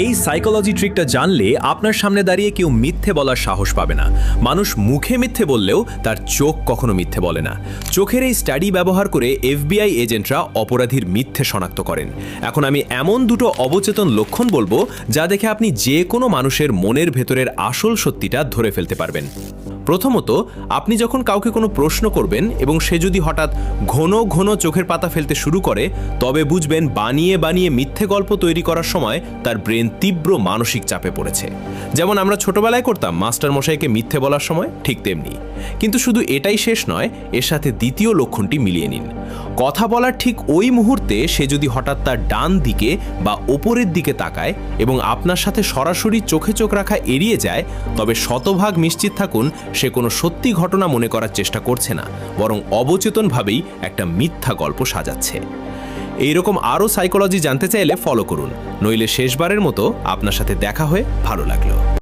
এই সাইকোলজি ট্রিকটা জানলে আপনার সামনে দাঁড়িয়ে কেউ মিথ্যে বলার সাহস পাবে না। মানুষ মুখে মিথ্যে বললেও তার চোখ কখনো মিথ্যে বলে না। চোখের এই স্টাডি ব্যবহার করে FBI এজেন্টরা অপরাধীর মিথ্যে শনাক্ত করেন। এখন আমি এমন দুটো অবচেতন লক্ষণ বলবো যা দেখে আপনি যে কোনো মানুষের মনের ভেতরের আসল সত্যিটা ধরে ফেলতে পারবেন। প্রথমত, আপনি যখন কাউকে কোনো প্রশ্ন করবেন এবং সে যদি হঠাৎ ঘন ঘন চোখের পাতা ফেলতে শুরু করে, তবে বুঝবেন বানিয়ে বানিয়ে মিথ্যে গল্প তৈরি করার সময় তার ব্রেন তীব্র মানসিক চাপে পড়েছে। যেমন আমরা ছোটবেলায় করতাম মাস্টার মশাইকে মিথ্যে বলার সময়, ঠিক তেমনি। কিন্তু শুধু এটাই শেষ নয়, এর সাথে দ্বিতীয় লক্ষণটি মিলিয়ে নিন। কথা বলার ঠিক ওই মুহূর্তে সে যদি হঠাৎ তার ডান দিকে বা ওপরের দিকে তাকায় এবং আপনার সাথে সরাসরি চোখে চোখ রাখা এড়িয়ে যায়, তবে শতভাগ নিশ্চিত থাকুন সে কোনো সত্যি ঘটনা মনে করার চেষ্টা করছে না, বরং অবচেতনভাবেই একটা মিথ্যা গল্প সাজাচ্ছে। এইরকম আরও সাইকোলজি জানতে চাইলে ফলো করুন, নইলে শেষবারের মতো আপনার সাথে দেখা হয়ে ভালো লাগলো।